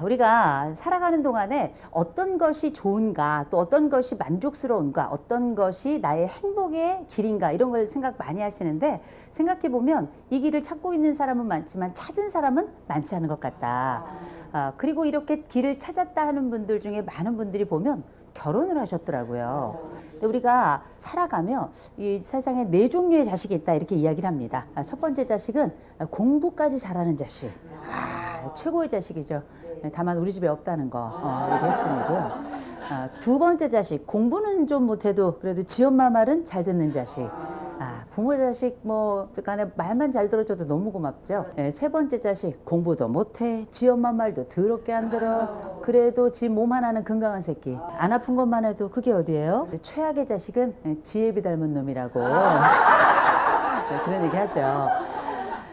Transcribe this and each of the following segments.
우리가 살아가는 동안에 어떤 것이 좋은가, 또 어떤 것이 만족스러운가, 어떤 것이 나의 행복의 길인가, 이런 걸 생각 많이 하시는데, 생각해 보면 이 길을 찾고 있는 사람은 많지만 찾은 사람은 많지 않은 것 같다. 그리고 이렇게 길을 찾았다 하는 분들 중에 많은 분들이 보면 결혼을 하셨더라고요. 근데 우리가 살아가며 이 세상에 네 종류의 자식이 있다, 이렇게 이야기를 합니다. 첫 번째 자식은 공부까지 잘하는 자식. 최고의 자식이죠. 다만 우리 집에 없다는 거, 이게 핵심이고요. 두 번째 자식, 공부는 좀 못해도 그래도 지 엄마 말은 잘 듣는 자식. 부모 자식 뭐 간에 말만 잘 들어줘도 너무 고맙죠. 세 번째 자식, 공부도 못해, 지 엄마 말도 더럽게 안 들어, 그래도 지 몸 하나는 건강한 새끼, 안 아픈 것만 해도 그게 어디예요? 최악의 자식은 지혜비 닮은 놈이라고 그런 얘기 하죠.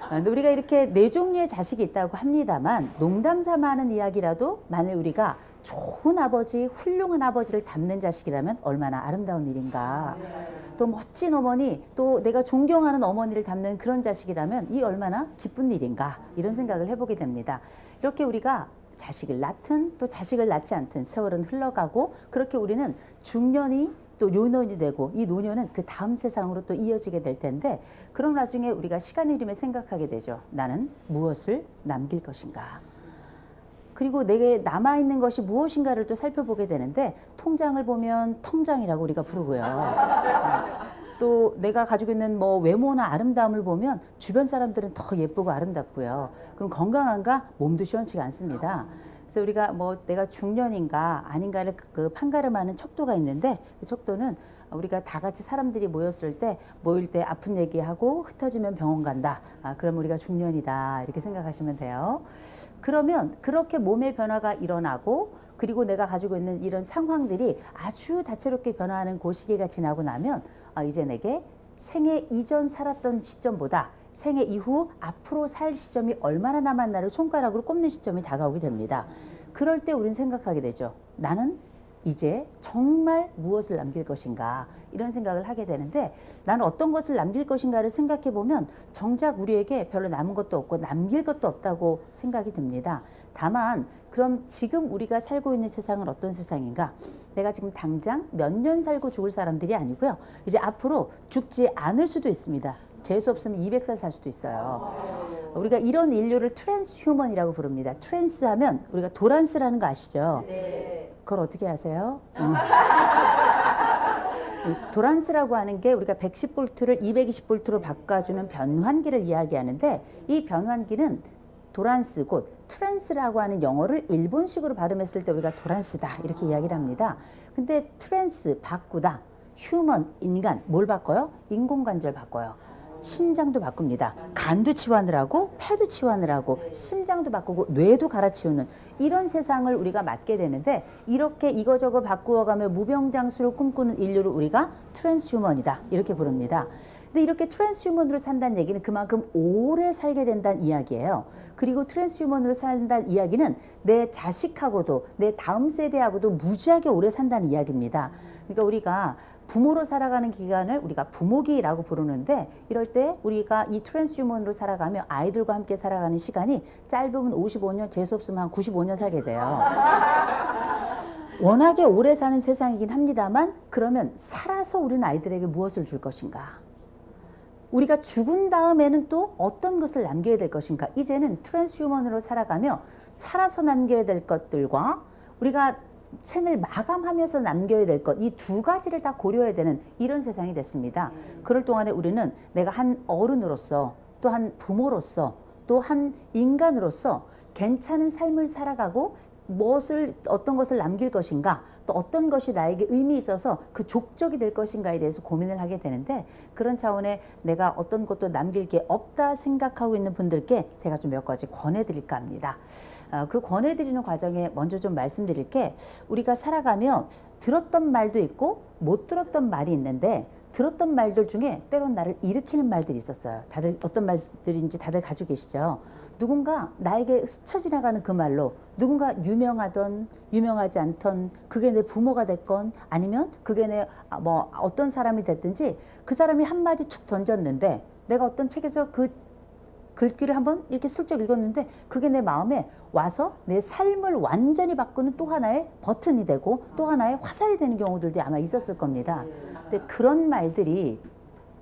근데 우리가 이렇게 네 종류의 자식이 있다고 합니다만, 농담 삼아 하는 이야기라도 만일 우리가 좋은 아버지, 훌륭한 아버지를 닮는 자식이라면 얼마나 아름다운 일인가. 또 멋진 어머니, 또 내가 존경하는 어머니를 닮는 그런 자식이라면 이 얼마나 기쁜 일인가, 이런 생각을 해보게 됩니다. 이렇게 우리가 자식을 낳든 또 자식을 낳지 않든 세월은 흘러가고, 그렇게 우리는 중년이 또 요년이 되고, 이 노년은 그 다음 세상으로 또 이어지게 될 텐데, 그런 나중에 우리가 시간의 흐름에 생각하게 되죠. 나는 무엇을 남길 것인가? 그리고 내게 남아있는 것이 무엇인가를 또 살펴보게 되는데, 통장을 보면 통장이라고 우리가 부르고요. 또 내가 가지고 있는 뭐 외모나 아름다움을 보면 주변 사람들은 더 예쁘고 아름답고요. 그럼 건강한가? 몸도 시원치가 않습니다. 그래서 우리가 뭐 내가 중년인가 아닌가를 그 판가름하는 척도가 있는데, 그 척도는 우리가 다 같이 사람들이 모였을 때, 모일 때 아픈 얘기하고 흩어지면 병원 간다. 그럼 우리가 중년이다, 이렇게 생각하시면 돼요. 그러면 그렇게 몸의 변화가 일어나고, 그리고 내가 가지고 있는 이런 상황들이 아주 다채롭게 변화하는 그 시기가 지나고 나면, 이제 내게 생애 이전 살았던 시점보다 생애 이후 앞으로 살 시점이 얼마나 남았나를 손가락으로 꼽는 시점이 다가오게 됩니다. 그럴 때 우리는 생각하게 되죠. 나는 이제 정말 무엇을 남길 것인가, 이런 생각을 하게 되는데, 나는 어떤 것을 남길 것인가를 생각해 보면 정작 우리에게 별로 남은 것도 없고 남길 것도 없다고 생각이 듭니다. 다만 그럼 지금 우리가 살고 있는 세상은 어떤 세상인가? 내가 지금 당장 몇 년 살고 죽을 사람들이 아니고요, 이제 앞으로 죽지 않을 수도 있습니다. 재수 없으면 200살 살 수도 있어요. 우리가 이런 인류를 트랜스휴먼이라고 부릅니다. 트랜스 하면 우리가 도란스라는 거 아시죠? 그걸 어떻게 아세요? 도란스라고 하는 게 우리가 110볼트를 220볼트로 바꿔주는 변환기를 이야기하는데, 이 변환기는 도란스, 곧 트랜스라고 하는 영어를 일본식으로 발음했을 때 우리가 도란스다, 이렇게 이야기를 합니다. 근데 트랜스, 바꾸다, 휴먼, 인간, 뭘 바꿔요? 인공관절 바꿔요. 신장도 바꿉니다. 간도 치환을 하고, 폐도 치환을 하고, 심장도 바꾸고, 뇌도 갈아치우는 이런 세상을 우리가 맞게 되는데, 이렇게 이거저거 바꾸어가며 무병장수를 꿈꾸는 인류를 우리가 트랜스휴먼이다, 이렇게 부릅니다. 근데 이렇게 트랜스휴먼으로 산다는 얘기는 그만큼 오래 살게 된다는 이야기예요. 그리고 트랜스휴먼으로 산다는 이야기는 내 자식하고도 내 다음 세대하고도 무지하게 오래 산다는 이야기입니다. 그러니까 우리가 부모로 살아가는 기간을 우리가 부모기라고 부르는데, 이럴 때 우리가 이 트랜스휴먼으로 살아가며 아이들과 함께 살아가는 시간이 짧으면 55년, 재수없으면 한 95년 살게 돼요. 워낙에 오래 사는 세상이긴 합니다만, 그러면 살아서 우리는 아이들에게 무엇을 줄 것인가? 우리가 죽은 다음에는 또 어떤 것을 남겨야 될 것인가? 이제는 트랜스휴먼으로 살아가며 살아서 남겨야 될 것들과 우리가 생을 마감하면서 남겨야 될 것, 이 두 가지를 다 고려해야 되는 이런 세상이 됐습니다. 그럴 동안에 우리는 내가 한 어른으로서, 또 한 부모로서, 또 한 인간으로서 괜찮은 삶을 살아가고, 어떤 것을 남길 것인가, 또 어떤 것이 나에게 의미 있어서 그 족적이 될 것인가에 대해서 고민을 하게 되는데, 그런 차원에 내가 어떤 것도 남길 게 없다 생각하고 있는 분들께 제가 좀 몇 가지 권해드릴까 합니다. 그 권해드리는 과정에 먼저 좀 말씀드릴 게, 우리가 살아가며 들었던 말도 있고 못 들었던 말이 있는데, 들었던 말들 중에 때론 나를 일으키는 말들이 있었어요. 다들 어떤 말들인지 다들 가지고 계시죠? 누군가 나에게 스쳐 지나가는 그 말로, 누군가 유명하던 유명하지 않던, 그게 내 부모가 됐건 아니면 그게 내 어떤 사람이 됐든지, 그 사람이 한마디 툭 던졌는데 내가 어떤 책에서 그 글귀를 한번 이렇게 슬쩍 읽었는데 그게 내 마음에 와서 내 삶을 완전히 바꾸는 또 하나의 버튼이 되고 또 하나의 화살이 되는 경우들도 아마 있었을 겁니다. 근데 그런 말들이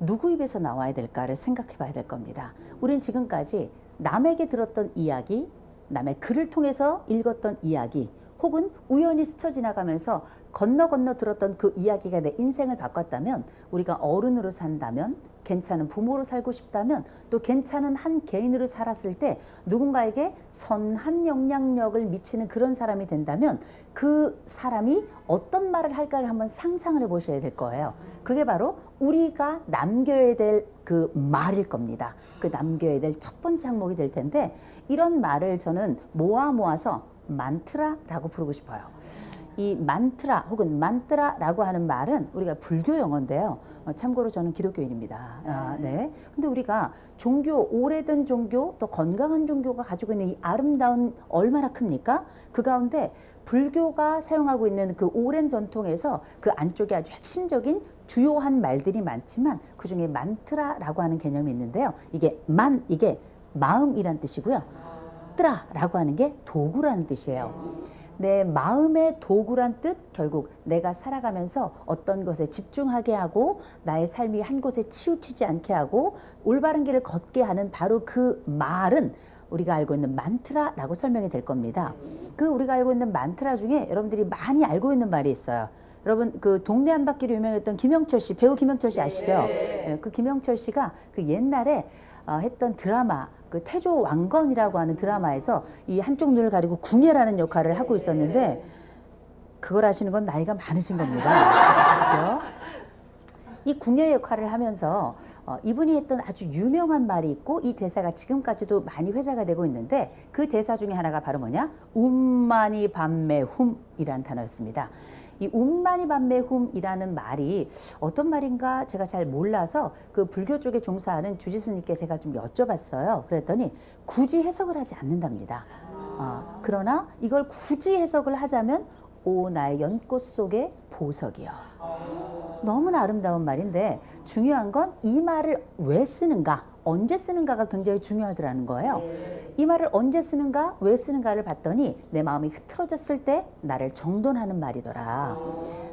누구 입에서 나와야 될까를 생각해 봐야 될 겁니다. 우린 지금까지 남에게 들었던 이야기, 남의 글을 통해서 읽었던 이야기, 혹은 우연히 스쳐 지나가면서 건너 들었던 그 이야기가 내 인생을 바꿨다면, 우리가 어른으로 산다면, 괜찮은 부모로 살고 싶다면, 또 괜찮은 한 개인으로 살았을 때 누군가에게 선한 영향력을 미치는 그런 사람이 된다면 그 사람이 어떤 말을 할까를 한번 상상을 해보셔야 될 거예요. 그게 바로 우리가 남겨야 될 그 말일 겁니다. 그 남겨야 될 첫 번째 항목이 될 텐데, 이런 말을 저는 모아서 만트라라고 부르고 싶어요. 이 만트라 혹은 만트라라고 하는 말은 우리가 불교 용어인데요. 참고로 저는 기독교인입니다. 네. 근데 우리가 종교, 오래된 종교, 또 건강한 종교가 가지고 있는 이 아름다운 얼마나 큽니까? 그 가운데 불교가 사용하고 있는 그 오랜 전통에서 그 안쪽에 아주 핵심적인 주요한 말들이 많지만 그 중에 만트라라고 하는 개념이 있는데요. 이게 이게 마음이란 뜻이고요. 뜨라라고 하는 게 도구라는 뜻이에요. 내 마음의 도구란 뜻, 결국 내가 살아가면서 어떤 것에 집중하게 하고 나의 삶이 한 곳에 치우치지 않게 하고 올바른 길을 걷게 하는 바로 그 말은 우리가 알고 있는 만트라라고 설명이 될 겁니다. 그 우리가 알고 있는 만트라 중에 여러분들이 많이 알고 있는 말이 있어요. 여러분 그 동네 한 바퀴로 유명했던 김영철 씨, 배우 김영철 씨 아시죠? 네, 그 김영철 씨가 그 옛날에 했던 드라마, 그 태조 왕건이라고 하는 드라마에서 이 한쪽 눈을 가리고 궁예라는 역할을 하고 있었는데, 그걸 하시는 건 나이가 많으신 겁니다. 그렇죠? 이 궁예 역할을 하면서 이분이 했던 아주 유명한 말이 있고, 이 대사가 지금까지도 많이 회자가 되고 있는데, 그 대사 중에 하나가 바로 뭐냐? 운마니 밤매훔이라는 단어였습니다. 이 운마니 밤매훔이라는 말이 어떤 말인가 제가 잘 몰라서 그 불교 쪽에 종사하는 주지스님께 제가 좀 여쭤봤어요. 그랬더니 굳이 해석을 하지 않는답니다. 그러나 이걸 굳이 해석을 하자면 오 나의 연꽃 속의 보석이여. 너무나 아름다운 말인데 중요한 건 이 말을 왜 쓰는가, 언제 쓰는가가 굉장히 중요하더라는 거예요. 이 말을 언제 쓰는가, 왜 쓰는가를 봤더니 내 마음이 흐트러졌을 때 나를 정돈하는 말이더라.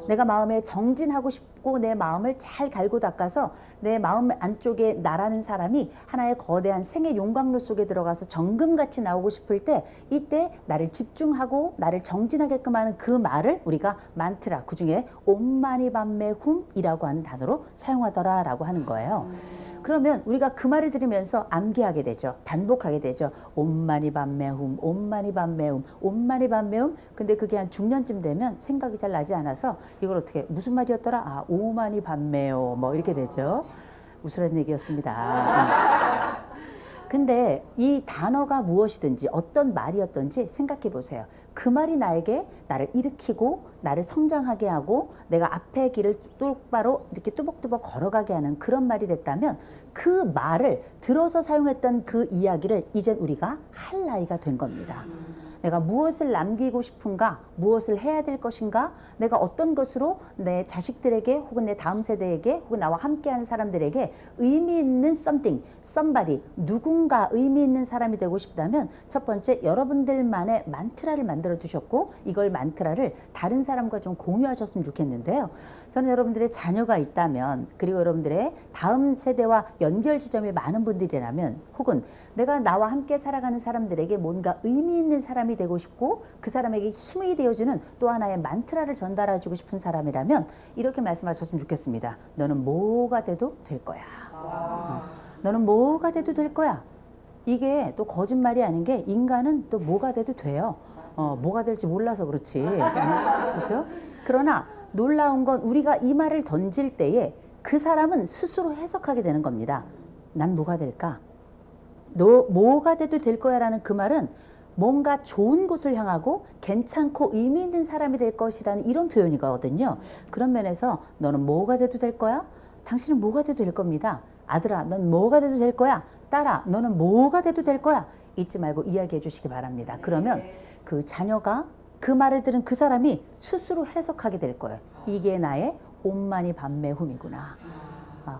내가 마음에 정진하고 싶고 내 마음을 잘 갈고 닦아서 내 마음 안쪽에 나라는 사람이 하나의 거대한 생의 용광로 속에 들어가서 정금같이 나오고 싶을 때, 이때 나를 집중하고 나를 정진하게끔 하는 그 말을 우리가 만트라, 그중에 옴마니 밤매훔이라고 하는 단어로 사용하더라라고 하는 거예요. 그러면 우리가 그 말을 들으면서 암기하게 되죠. 반복하게 되죠. 옴마니 밤매훔, 옴마니 밤매훔, 옴마니 밤매훔. 근데 그게 한 중년쯤 되면 생각이 잘 나지 않아서 이걸 어떻게, 무슨 말이었더라? 아, 오마니 밤매요. 뭐 이렇게 되죠. 우스란 얘기였습니다. 근데 이 단어가 무엇이든지 어떤 말이었든지 생각해 보세요. 그 말이 나에게 나를 일으키고 나를 성장하게 하고 내가 앞의 길을 똑바로 이렇게 뚜벅뚜벅 걸어가게 하는 그런 말이 됐다면, 그 말을 들어서 사용했던 그 이야기를 이젠 우리가 할 나이가 된 겁니다. 내가 무엇을 남기고 싶은가, 무엇을 해야 될 것인가, 내가 어떤 것으로 내 자식들에게 혹은 내 다음 세대에게 혹은 나와 함께하는 사람들에게 의미 있는 something, somebody, 누군가 의미 있는 사람이 되고 싶다면 첫 번째, 여러분들만의 만트라를 만들어 두셨고 이걸 만트라를 다른 사람과 좀 공유하셨으면 좋겠는데요. 저는 여러분들의 자녀가 있다면, 그리고 여러분들의 다음 세대와 연결 지점이 많은 분들이라면, 혹은 내가 나와 함께 살아가는 사람들에게 뭔가 의미 있는 사람이 되고 싶고 그 사람에게 힘이 되어주는 또 하나의 만트라를 전달해주고 싶은 사람이라면 이렇게 말씀하셨으면 좋겠습니다. 너는 뭐가 돼도 될 거야. 너는 뭐가 돼도 될 거야. 이게 또 거짓말이 아닌 게, 인간은 또 뭐가 돼도 돼요. 뭐가 될지 몰라서 그렇지. 그렇죠? 그러나 놀라운 건 우리가 이 말을 던질 때에 그 사람은 스스로 해석하게 되는 겁니다. 난 뭐가 될까? 너 뭐가 돼도 될 거야 라는 그 말은 뭔가 좋은 곳을 향하고 괜찮고 의미 있는 사람이 될 것이라는 이런 표현이거든요. 그런 면에서 너는 뭐가 돼도 될 거야? 당신은 뭐가 돼도 될 겁니다. 아들아, 넌 뭐가 돼도 될 거야? 딸아, 너는 뭐가 돼도 될 거야? 잊지 말고 이야기해 주시기 바랍니다. 그러면 그 자녀가 그 말을 들은 그 사람이 스스로 해석하게 될 거예요. 이게 나의 옴마니 밤매훔이구나.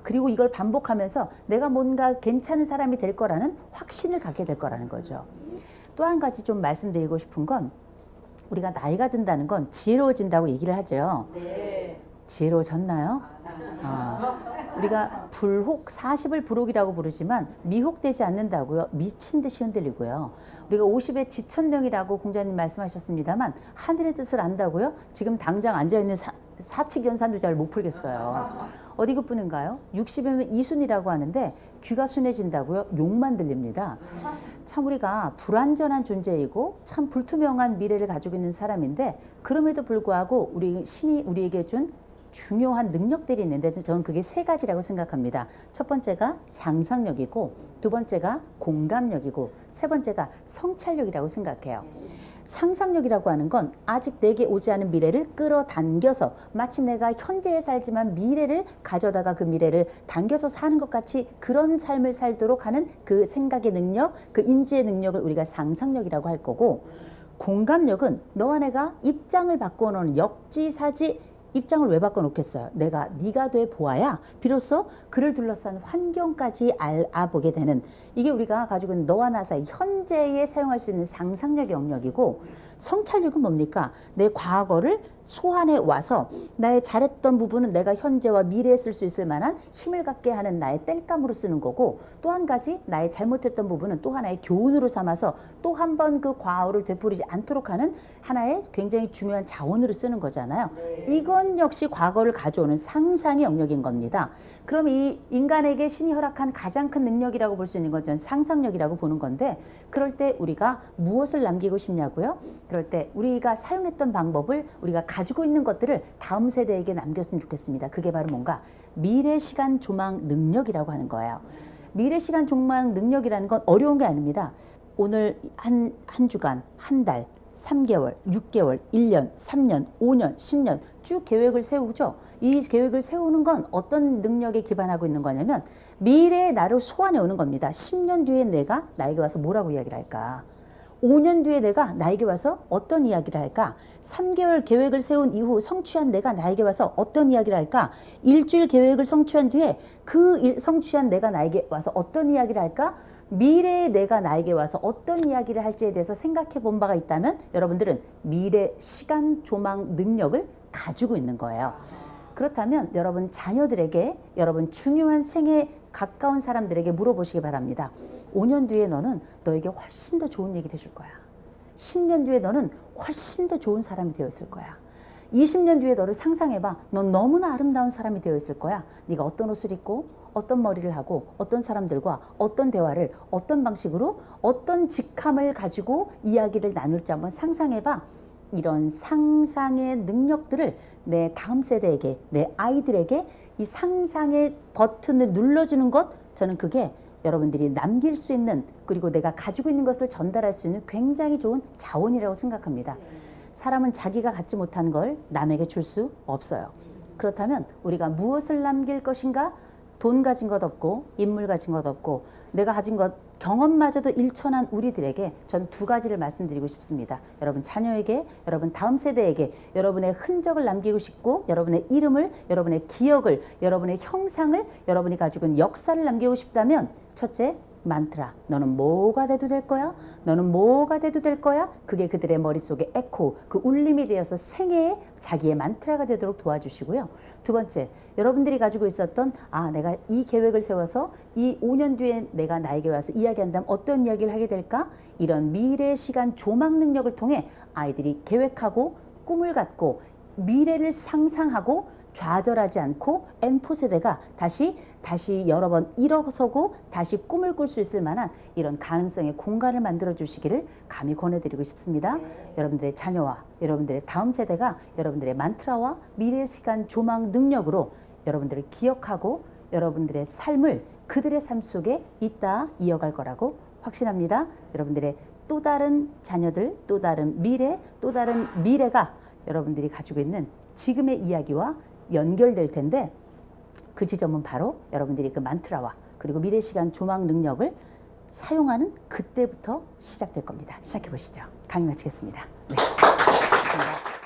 그리고 이걸 반복하면서 내가 뭔가 괜찮은 사람이 될 거라는 확신을 갖게 될 거라는 거죠. 또 한 가지 좀 말씀드리고 싶은 건 우리가 나이가 든다는 건 지혜로워진다고 얘기를 하죠. 네. 지혜로워졌나요? 우리가 불혹 40을 불혹이라고 부르지만 미혹되지 않는다고요. 미친 듯이 흔들리고요. 우리가 50에 지천명이라고 공자님 말씀하셨습니다만 하늘의 뜻을 안다고요. 지금 당장 앉아있는 사칙연산도 잘 못 풀겠어요. 어디 그뿐인가요? 60이면 이순이라고 하는데 귀가 순해진다고요? 욕만 들립니다. 참 우리가 불완전한 존재이고 참 불투명한 미래를 가지고 있는 사람인데 그럼에도 불구하고 우리 신이 우리에게 준 중요한 능력들이 있는데 저는 그게 세 가지라고 생각합니다. 첫 번째가 상상력이고 두 번째가 공감력이고 세 번째가 성찰력이라고 생각해요. 상상력이라고 하는 건 아직 내게 오지 않은 미래를 끌어당겨서 마치 내가 현재에 살지만 미래를 가져다가 그 미래를 당겨서 사는 것 같이 그런 삶을 살도록 하는 그 생각의 능력, 그 인지의 능력을 우리가 상상력이라고 할 거고 공감력은 너와 내가 입장을 바꿔놓은 역지사지 입장을 왜 바꿔놓겠어요? 내가 네가 돼 보아야 비로소 그를 둘러싼 환경까지 알아보게 되는 이게 우리가 가지고 있는 너와 나 사이 현재에 사용할 수 있는 상상력 영역이고 성찰력은 뭡니까? 내 과거를 소환해 와서 나의 잘했던 부분은 내가 현재와 미래에 쓸 수 있을 만한 힘을 갖게 하는 나의 땔감으로 쓰는 거고 또 한 가지 나의 잘못했던 부분은 또 하나의 교훈으로 삼아서 또 한 번 그 과오를 되풀이지 않도록 하는 하나의 굉장히 중요한 자원으로 쓰는 거잖아요. 이건 역시 과거를 가져오는 상상의 영역인 겁니다. 그럼 이 인간에게 신이 허락한 가장 큰 능력이라고 볼 수 있는 건 저는 상상력이라고 보는 건데 그럴 때 우리가 무엇을 남기고 싶냐고요? 그럴 때 우리가 사용했던 방법을 우리가 가지고 있는 것들을 다음 세대에게 남겼으면 좋겠습니다. 그게 바로 뭔가 미래 시간 조망 능력이라고 하는 거예요. 미래 시간 조망 능력이라는 건 어려운 게 아닙니다. 오늘 한 주간, 한 달, 3개월, 6개월, 1년, 3년, 5년, 10년 쭉 계획을 세우죠. 이 계획을 세우는 건 어떤 능력에 기반하고 있는 거냐면 미래의 나를 소환해 오는 겁니다. 10년 뒤에 내가 나에게 와서 뭐라고 이야기를 할까? 5년 뒤에 내가 나에게 와서 어떤 이야기를 할까? 3개월 계획을 세운 이후 성취한 내가 나에게 와서 어떤 이야기를 할까? 일주일 계획을 성취한 뒤에 그 성취한 내가 나에게 와서 어떤 이야기를 할까? 미래의 내가 나에게 와서 어떤 이야기를 할지에 대해서 생각해 본 바가 있다면 여러분들은 미래 시간 조망 능력을 가지고 있는 거예요. 그렇다면 여러분 자녀들에게 여러분 중요한 생에 가까운 사람들에게 물어보시기 바랍니다. 5년 뒤에 너는 너에게 훨씬 더 좋은 얘기를 해줄 거야. 10년 뒤에 너는 훨씬 더 좋은 사람이 되어 있을 거야. 20년 뒤에 너를 상상해봐. 넌 너무나 아름다운 사람이 되어 있을 거야. 네가 어떤 옷을 입고 어떤 머리를 하고 어떤 사람들과 어떤 대화를 어떤 방식으로 어떤 직함을 가지고 이야기를 나눌지 한번 상상해봐. 이런 상상의 능력들을 내 다음 세대에게 내 아이들에게 이 상상의 버튼을 눌러주는 것 저는 그게 여러분들이 남길 수 있는 그리고 내가 가지고 있는 것을 전달할 수 있는 굉장히 좋은 자원이라고 생각합니다. 사람은 자기가 갖지 못한 걸 남에게 줄 수 없어요. 그렇다면 우리가 무엇을 남길 것인가? 돈 가진 것 없고 인물 가진 것 없고 내가 가진 것 경험마저도 일천한 우리들에게 전 두 가지를 말씀드리고 싶습니다. 여러분 자녀에게, 여러분 다음 세대에게 여러분의 흔적을 남기고 싶고 여러분의 이름을, 여러분의 기억을, 여러분의 형상을, 여러분이 가지고 있는 역사를 남기고 싶다면 첫째, 만트라. 너는 뭐가 돼도 될 거야? 너는 뭐가 돼도 될 거야? 그게 그들의 머릿속에 에코, 그 울림이 되어서 생애의 자기의 만트라가 되도록 도와주시고요. 두 번째, 여러분들이 가지고 있었던 내가 이 계획을 세워서 이 5년 뒤에 내가 나에게 와서 이야기한다면 어떤 이야기를 하게 될까? 이런 미래 시간 조망 능력을 통해 아이들이 계획하고 꿈을 갖고 미래를 상상하고 좌절하지 않고 N포 세대가 다시 여러 번 일어서고 다시 꿈을 꿀 수 있을 만한 이런 가능성의 공간을 만들어 주시기를 감히 권해드리고 싶습니다. 여러분들의 자녀와 여러분들의 다음 세대가 여러분들의 만트라와 미래 시간 조망 능력으로 여러분들을 기억하고 여러분들의 삶을 그들의 삶 속에 있다 이어갈 거라고 확신합니다. 여러분들의 또 다른 자녀들, 또 다른 미래, 또 다른 미래가 여러분들이 가지고 있는 지금의 이야기와 연결될 텐데 그 지점은 바로 여러분들이 그 만트라와 그리고 미래 시간 조망 능력을 사용하는 그때부터 시작될 겁니다. 시작해 보시죠. 강의 마치겠습니다. 네. 고맙습니다.